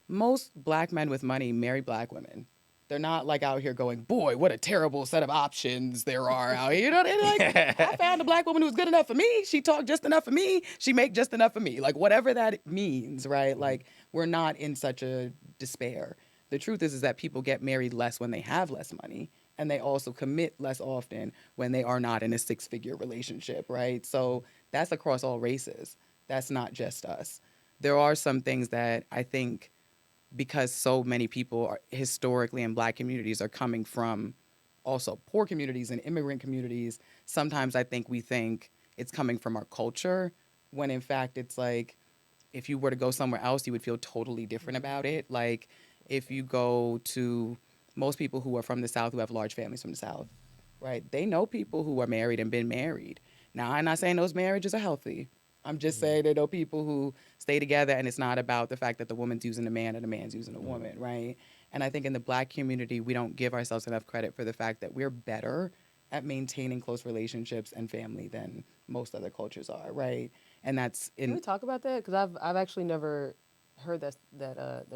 most black men with money marry black women. They're not like out here going, boy, what a terrible set of options there are out here. You know, they're like, I found a black woman who's good enough for me. She talked just enough for me. She make just enough for me. Like whatever that means, right? Like we're not in such a despair. The truth is that people get married less when they have less money, and they also commit less often when they are not in a six-figure relationship, right? So that's across all races. That's not just us. There are some things that I think because so many people are historically in black communities are coming from also poor communities and immigrant communities. Sometimes I think we think it's coming from our culture when in fact it's like if you were to go somewhere else you would feel totally different about it. Like if you go to most people who are from the South who have large families from the South, right? They know people who are married and been married. Now, I'm not saying those marriages are healthy. I'm just saying they know people who stay together and it's not about the fact that the woman's using the man or the man's using the woman, right? And I think in the black community, we don't give ourselves enough credit for the fact that we're better at maintaining close relationships and family than most other cultures are, right? And that's Can we in talk about that? Because I've actually never heard that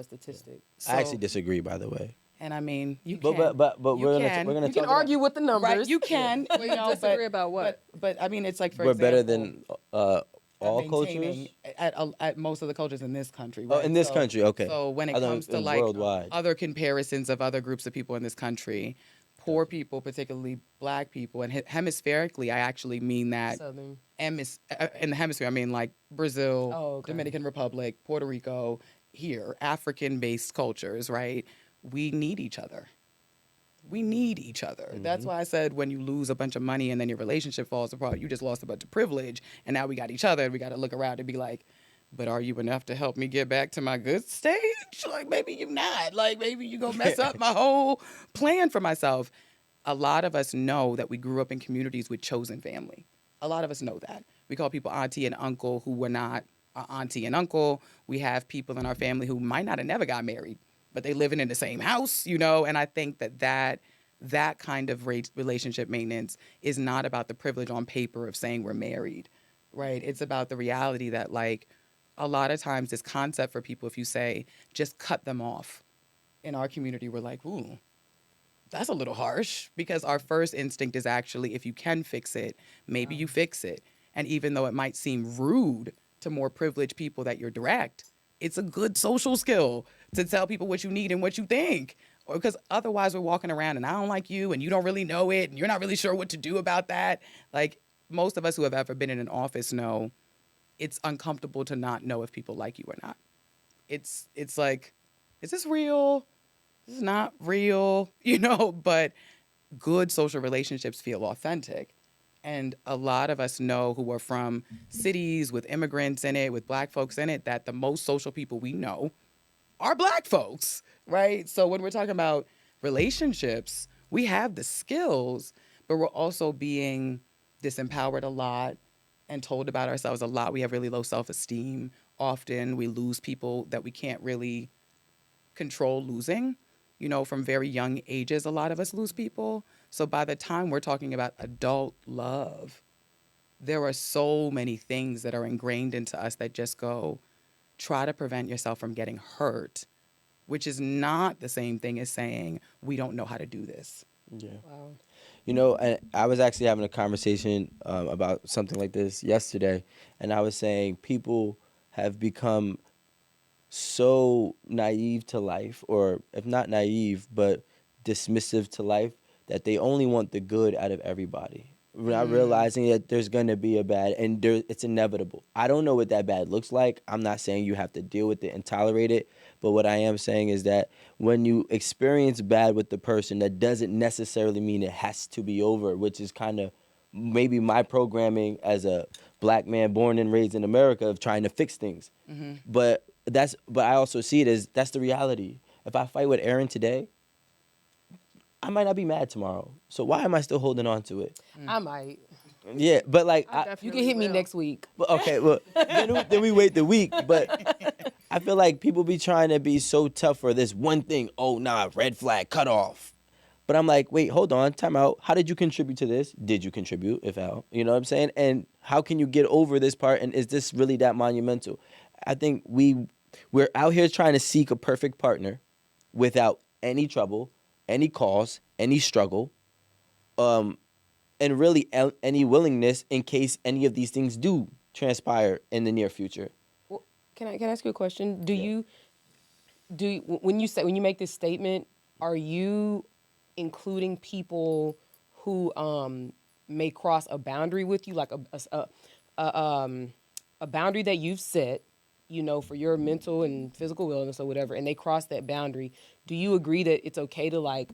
statistic. I actually so disagree, by the way. and I mean, you But can, we're gonna You can talk about. argue with the right? numbers. You can, Well, you you know, disagree about what? but I mean, it's like for We're better example, than at all maintaining cultures. at most of the cultures in this country, Oh, right? in this country, okay. So when it I comes don't to in like worldwide. other comparisons of other groups of people in this country, poor people, particularly black people, and hemispherically, I actually mean that Southern. in the hemisphere, I mean like Brazil, Oh, okay. Dominican Republic, Puerto Rico, here, African-based cultures, right? We need each other. We need each other. That's why I said when you lose a bunch of money and then your relationship falls apart, you just lost a bunch of privilege, and now we got each other, and we got to look around and be like, but are you enough to help me get back to my good stage? Like maybe you're not. Like maybe you gonna mess up my whole plan for myself. A lot of us know that we grew up in communities with chosen family. A lot of us know that. We call people auntie and uncle who were not our auntie and uncle. We have people in our family who might not have never got married, but they living in the same house, you know. And I think that kind of relationship maintenance is not about the privilege on paper of saying we're married, right? It's about the reality that like a lot of times this concept for people, if you say just cut them off, in our community, we're like, ooh, that's a little harsh because our first instinct is actually if you can fix it, maybe you fix it. And even though it might seem rude to more privileged people that you're direct, it's a good social skill to tell people what you need and what you think. Or because otherwise we're walking around and I don't like you and you don't really know it and you're not really sure what to do about that. Like most of us who have ever been in an office know it's uncomfortable to not know if people like you or not. It's like, is this real? This is not real, you know, but good social relationships feel authentic. And a lot of us know who are from cities with immigrants in it, with black folks in it, that the most social people we know are black folks, right? So when we're talking about relationships, we have the skills, but we're also being disempowered a lot and told about ourselves a lot. We have really low self esteem. Often we lose people that we can't really control losing. You know, from very young ages, a lot of us lose people. So by the time we're talking about adult love, there are so many things that are ingrained into us that just go, try to prevent yourself from getting hurt, which is not the same thing as saying, we don't know how to do this. Yeah. Wow. You know, and I was actually having a conversation about something like this yesterday, and I was saying people have become so naive to life, or if not naive, but dismissive to life, that they only want the good out of everybody. We're not realizing that there's gonna be a bad, and it's inevitable. I don't know what that bad looks like. I'm not saying you have to deal with it and tolerate it, but what I am saying is that when you experience bad with the person, that doesn't necessarily mean it has to be over, which is kind of maybe my programming as a black man born and raised in America of trying to fix things. But I also see it as that's the reality. If I fight with Aaron today, I might not be mad tomorrow. So why am I still holding on to it? I might. Yeah, but like I You definitely can hit me will. next week. okay, well then we wait the week. But I feel like people be trying to be so tough for this one thing. Oh nah, red flag, cut off. But I'm like, wait, hold on, time out. How did you contribute to this? Did you contribute, if how? You know what I'm saying? And how can you get over this part? And is this really that monumental? I think we We're out here trying to seek a perfect partner without any trouble, any cause, any struggle, and really any willingness in case any of these things do transpire in the near future. Well, can I ask you a question? Yeah. When you make this statement, are you including people who may cross a boundary with you, like a boundary that you've set, for your mental and physical wellness or whatever, and they cross that boundary? Do you agree that it's okay to like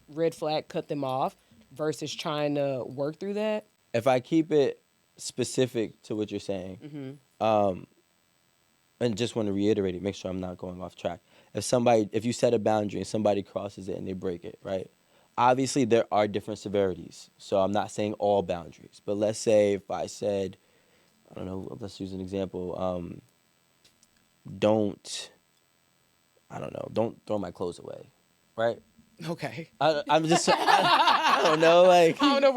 red flag, cut them off, versus trying to work through that? If I keep it specific to what you're saying, and just want to reiterate it, make sure I'm not going off track. If you set a boundary and somebody crosses it and they break it, right? Obviously, there are different severities. So I'm not saying all boundaries. But let's say if I said, I don't know, let's use an example. Don't throw my clothes away, right? Okay. I'm just, I don't know, like. I don't know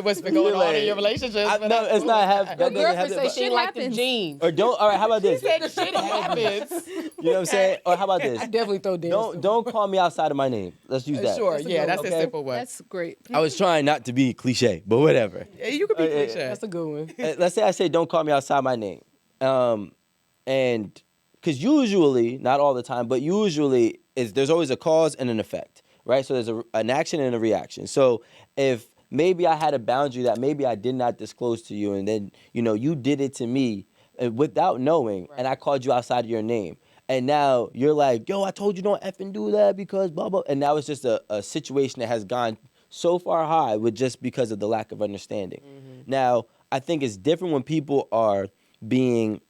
what's been going on in your relationship. No, it's not Your that doesn't girlfriend happen, say but- she like the jeans. Or don't, all right, how about this? She said shit happens. You know what I'm saying? Or how about this? I definitely throw dance. Don't call me outside of my name. Let's use that. Sure, That's a yeah, good that's one. a Okay. simple one. That's great. I was trying not to be cliche, but whatever. Yeah, you could be cliche. That's a good one. Let's say I say don't call me outside my name. And because usually, not all the time, but usually there's always a cause and an effect, right? So there's an action and a reaction. So if maybe I had a boundary that maybe I did not disclose to you, and then, you did it to me without knowing, and I called you outside of your name. And now you're like, yo, I told you don't effing do that because blah, blah. And now it's just a situation that has gone so far high with just because of the lack of understanding. Now, I think it's different when people are being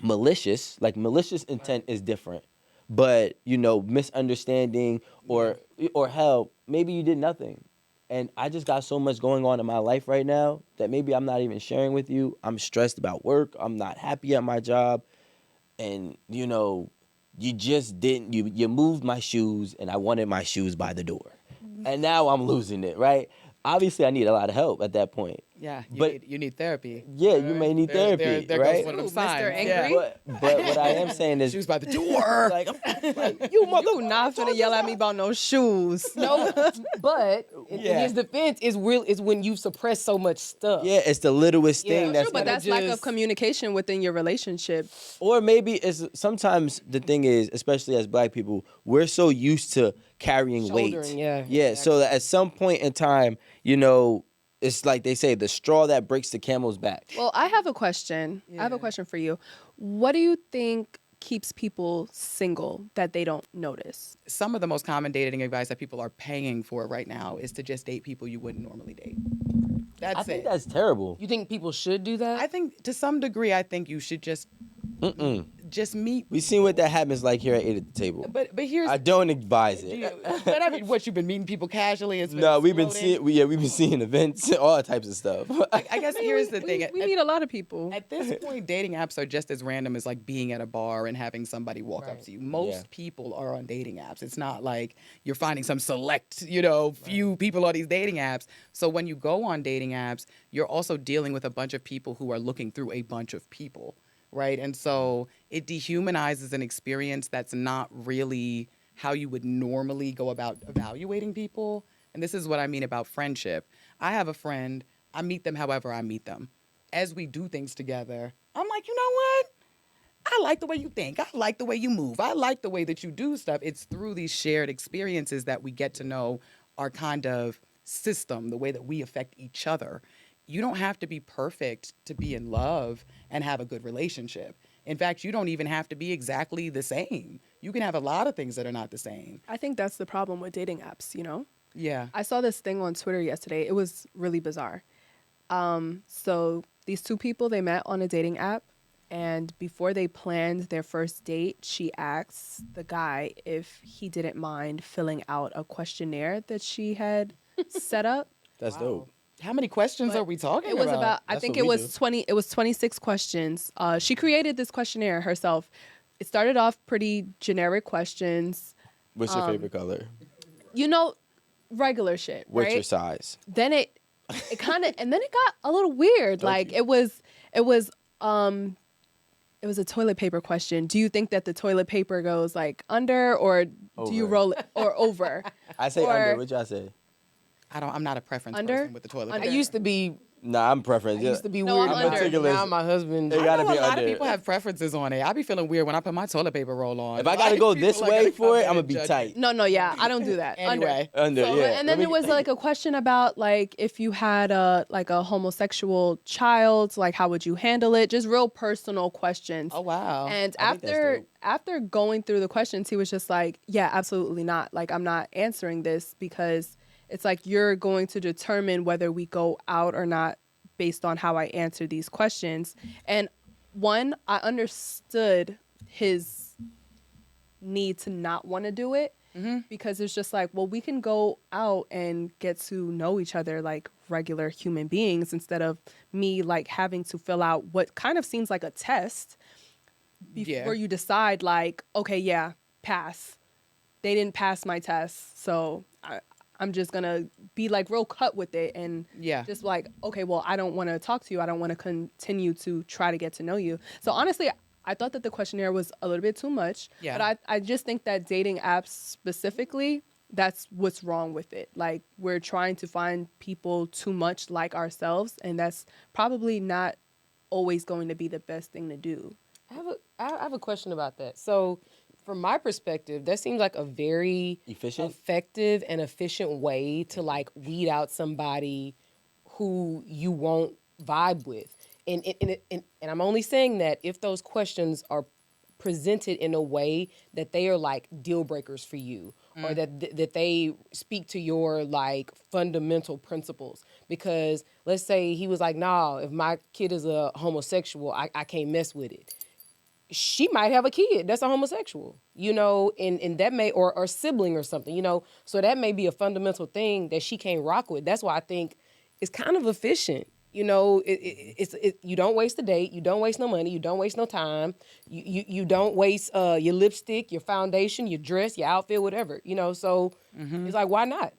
malicious. Like, malicious intent is different. But, misunderstanding or hell, maybe you did nothing. And I just got so much going on in my life right now that maybe I'm not even sharing with you. I'm stressed about work. I'm not happy at my job. And, you just didn't, you moved my shoes and I wanted my shoes by the door. And now I'm losing it, right? Obviously, I need a lot of help at that point. Yeah, But- you need therapy. Yeah, you may need therapy, there right? goes one of them Ooh, Mr. signs. Angry. Yeah. But what I am saying is, Shoes by the door. like, You not finna yell at me about no shoes. No, but in Yeah. his defense, is when you suppress so much stuff. yeah, it's the littlest Yeah, thing true, that's But gonna that's lack of just- communication within your relationship. Or maybe it's sometimes the thing is, especially as Black people, we're so used to carrying weight. Shouldering, yeah, Yeah. So that at some point in time, it's like they say, the straw that breaks the camel's back. Well, I have a question. I have a question for you. What do you think keeps people single that they don't notice? Some of the most common dating advice that people are paying for right now is to just date people you wouldn't normally date. That's I think it. that's terrible. You think people should do that? I think to some degree, I think you should just meet. We seen what that happens like here at 8 at the table. But here's I don't advise it. but I mean, what you've been meeting people casually? It's been No, we've been exploding? seeing we've been seeing events, all types of stuff. I guess here's the thing. We meet a lot of people. At this point, dating apps are just as random as like being at a bar and having somebody walk up to you. Most people are on dating apps. It's not like you're finding some select, few people on these dating apps. So when you go on dating apps, you're also dealing with a bunch of people who are looking through a bunch of people, right? And so it dehumanizes an experience that's not really how you would normally go about evaluating people. And this is what I mean about friendship. I have a friend. I meet them however I meet them. As we do things together, I'm like, you know what? I like the way you think. I like the way you move. I like the way that you do stuff. It's through these shared experiences that we get to know our kind of system, the way that we affect each other. You don't have to be perfect to be in love and have a good relationship. In fact, you don't even have to be exactly the same. You can have a lot of things that are not the same. I think that's the problem with dating apps, Yeah. I saw this thing on Twitter yesterday. It was really bizarre. So these two people, they met on a dating app. And before they planned their first date, she asked the guy if he didn't mind filling out a questionnaire that she had set up. That's dope. How many questions are we talking It was about, I That's think what it we was 20, it was 26 questions. She created this questionnaire herself. It started off pretty generic questions. What's your favorite color? Regular shit, What's right? your size? Then it kind of, and then it got a little weird. Like it was It was a toilet paper question. Do you think that the toilet paper goes like under, or do you Over. roll it or over? I say Or under. What y'all say? I'm not a preference Under? person with the toilet I paper. used to be. Nah, I'm preference. I used to be No, weird I'm about it. meticulous. Now my husband. It I gotta know be a lot under. of people have preferences on it. I be feeling weird when I put my toilet paper roll on. If I gotta go this people are way gonna for come it, in I'm gonna and be judge tight. me. no, yeah, I don't do that. Anyway. Under, So, yeah. and then Let there me- was like a question about like if you had a homosexual child, like how would you handle it? Just real personal questions. Oh wow. And I think that's dope. after going through the questions, he was just like, "Yeah, absolutely not. Like I'm not answering this because it's like you're going to determine whether we go out or not based on how I answer these questions." And one, I understood his need to not want to do it because it's just like, well, we can go out and get to know each other like regular human beings instead of me like having to fill out what kind of seems like a test before you decide like, okay, yeah, pass. They didn't pass my test, so I'm just gonna be like real cut with it and Yeah. just like, okay, well, I don't want to talk to you. I don't want to continue to try to get to know you. So honestly, I thought that the questionnaire was a little bit too much. Yeah. But I just think that dating apps specifically, that's what's wrong with it. Like we're trying to find people too much like ourselves, and that's probably not always going to be the best thing to do. I have a question about that. So, from my perspective, that seems like a very Efficient? effective and efficient way to like weed out somebody who you won't vibe with. And I'm only saying that if those questions are presented in a way that they are like deal breakers for you or that they speak to your like fundamental principles. Because let's say he was like, nah, if my kid is a homosexual, I can't mess with it. She might have a kid that's a homosexual, and that may, or sibling or something, so that may be a fundamental thing that she can't rock with. That's why I think it's kind of efficient. You don't waste a date, you don't waste no money, you don't waste no time, you don't waste your lipstick, your foundation, your dress, your outfit, whatever, so it's like, why not?